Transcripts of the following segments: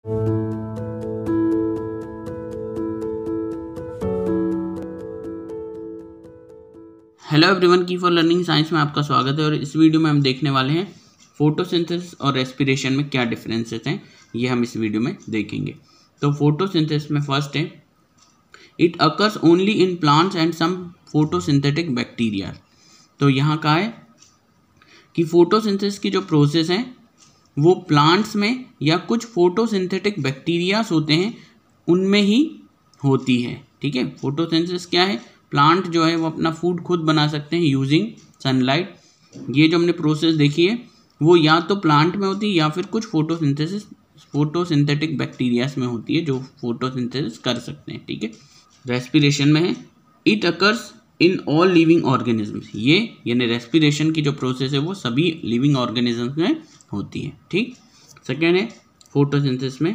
Hello everyone, की for learning science में आपका स्वागत है। और इस वीडियो में हम देखने वाले हैं फोटोसिंथेसिस और रेस्पिरेशन में क्या डिफरेंसेस हैं, ये हम इस वीडियो में देखेंगे। तो फोटोसिंथेसिस में फर्स्ट है, it occurs only in plants and some photosynthetic bacteria. तो यहाँ का है कि फोटोसिंथेसिस की जो प्रोसेस है वो प्लांट्स में या कुछ फोटोसिंथेटिक बैक्टीरियाज होते हैं उनमें ही होती है। ठीक है, फोटोसिंथेसिस क्या है, प्लांट जो है वो अपना फूड खुद बना सकते हैं यूजिंग सनलाइट। ये जो हमने प्रोसेस देखी है वो या तो प्लांट में होती है या फिर कुछ फोटोसिंथेटिक बैक्टीरियाज में होती है जो फोटोसिंथेसिस कर सकते हैं। ठीक है, रेस्पिरेशन में है, it occurs in all living organisms. ये यानी रेस्पिरेशन की जो प्रोसेस है वो सभी लिविंग ऑर्गेनिजम्स में होती है। ठीक, सेकेंड है फोटोसिंथेसिस में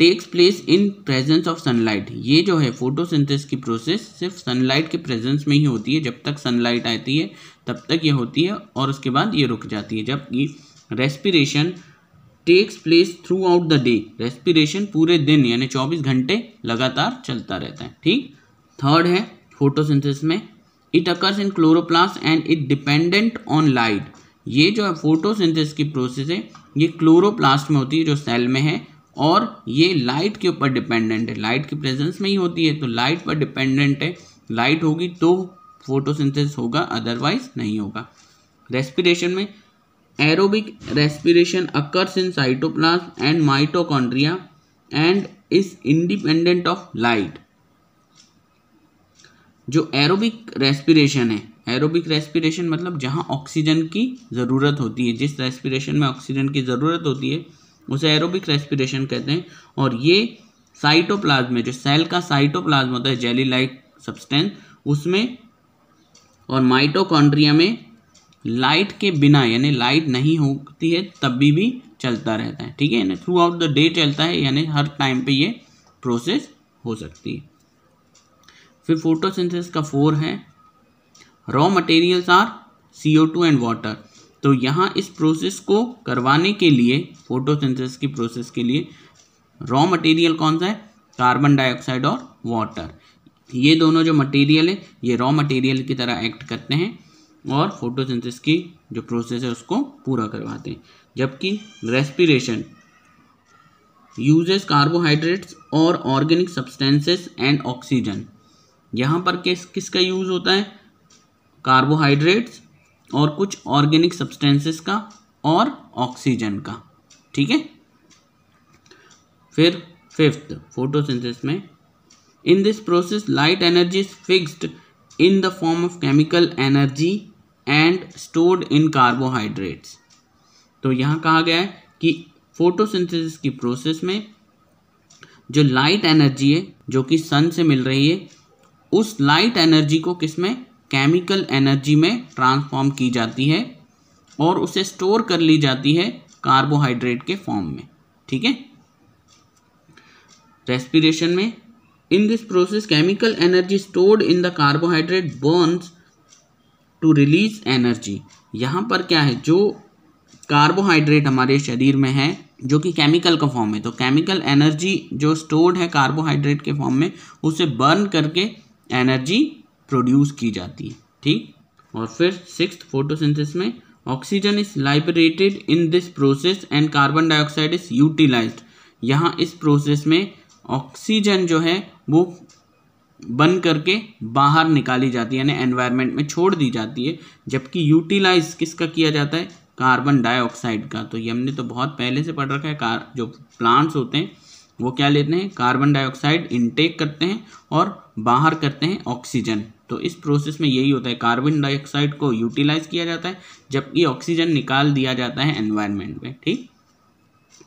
takes place in presence of sunlight. ये जो है फोटोसिंथेसिस की प्रोसेस सिर्फ सनलाइट के प्रेजेंस में ही होती है। जब तक सनलाइट आती है तब तक ये होती है और उसके बाद ये रुक जाती है। जबकि respiration takes place throughout the day. Respiration पूरे दिन यानी 24 घंटे लगातार चलता रहता है। ठीक, थर्ड है फोटोसिंथेसिस में it occurs in chloroplast and it dependent on light. ये जो है फोटोसिंथेसिस की प्रोसेस है ये क्लोरोप्लास्ट में होती है जो सेल में है, और ये लाइट के ऊपर डिपेंडेंट है। लाइट की प्रेजेंस में ही होती है तो लाइट पर डिपेंडेंट है। लाइट होगी तो फोटोसिंथेसिस होगा, अदरवाइज नहीं होगा। रेस्पिरेशन में aerobic respiration occurs in cytoplasm and mitochondria and is independent of light. जो एरोबिक रेस्पिरेशन है, एरोबिक रेस्पिरेशन मतलब जहां ऑक्सीजन की ज़रूरत होती है, जिस रेस्पिरेशन में ऑक्सीजन की ज़रूरत होती है उसे एरोबिक रेस्पिरेशन कहते हैं। और ये साइटोप्लाज्म में, जो सेल का साइटोप्लाज्म होता है जेली लाइक सब्सटेंस, उसमें और माइटोकॉन्ड्रिया में लाइट के बिना यानी लाइट नहीं होती है तब भी चलता रहता है। ठीक है, यानी थ्रू आउट द डे चलता है, यानी हर टाइम पे ये प्रोसेस हो सकती है। फिर फोटोसिंथेसिस का 4 है, raw materials are CO2 and water. तो यहाँ इस प्रोसेस को करवाने के लिए, फोटोसिंथेसिस की प्रोसेस के लिए रॉ मटेरियल कौन सा है, कार्बन डाइऑक्साइड और वाटर। ये दोनों जो मटेरियल है ये रॉ मटेरियल की तरह एक्ट करते हैं और फोटोसिंथेसिस की जो प्रोसेस है उसको पूरा करवाते हैं। जबकि रेस्पिरेशन यूजेस कार्बोहाइड्रेट्स और ऑर्गेनिक सब्सटेंसेस एंड ऑक्सीजन। यहाँ पर किसका यूज होता है, कार्बोहाइड्रेट्स और कुछ ऑर्गेनिक सब्सटेंसेस का और ऑक्सीजन का। ठीक है, फिर फिफ्थ फोटोसिंथेसिस में in this process light energy is fixed in the form of chemical energy and stored in carbohydrates. तो यहाँ कहा गया है कि फोटोसिंथेसिस की प्रोसेस में जो लाइट एनर्जी है जो कि सन से मिल रही है, उस लाइट एनर्जी को किसमें, केमिकल एनर्जी में ट्रांसफॉर्म की जाती है और उसे स्टोर कर ली जाती है कार्बोहाइड्रेट के फॉर्म में। ठीक है, रेस्पिरेशन में in this process chemical energy stored in the carbohydrate burns to release energy. यहाँ पर क्या है, जो कार्बोहाइड्रेट हमारे शरीर में है जो कि केमिकल का फॉर्म है, तो केमिकल एनर्जी जो स्टोर्ड है कार्बोहाइड्रेट के फॉर्म में उसे बर्न करके एनर्जी प्रोड्यूस की जाती है। ठीक, और फिर सिक्स्थ फोटोसिंथेसिस में oxygen is liberated in this process and carbon dioxide is utilised. यहाँ इस प्रोसेस में ऑक्सीजन जो है वो बन करके बाहर निकाली जाती है, यानी एनवायरनमेंट में छोड़ दी जाती है। जबकि यूटिलाइज किसका किया जाता है, कार्बन डाइऑक्साइड का। तो ये हमने तो बहुत पहले से पढ़ रखा है, जो प्लांट्स होते हैं वो क्या लेते हैं, कार्बन डाइऑक्साइड इनटेक करते हैं और बाहर करते हैं ऑक्सीजन। तो इस प्रोसेस में यही होता है, कार्बन डाइऑक्साइड को यूटिलाइज किया जाता है जबकि ऑक्सीजन निकाल दिया जाता है एनवायरनमेंट में। ठीक,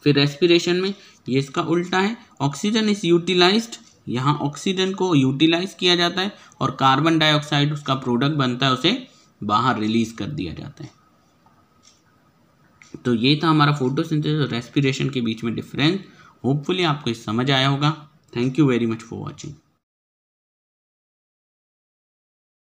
फिर रेस्पिरेशन में ये इसका उल्टा है, ऑक्सीजन इज यूटिलाइज्ड, यहाँ ऑक्सीजन को यूटिलाइज किया जाता है और कार्बन डाइऑक्साइड उसका प्रोडक्ट बनता है, उसे बाहर रिलीज कर दिया जाता है। तो ये था हमारा फोटोसिंथेसिस और रेस्पिरेशन के बीच में डिफरेंस। होपफुली आपको समझ आया होगा। Thank you very much for watching.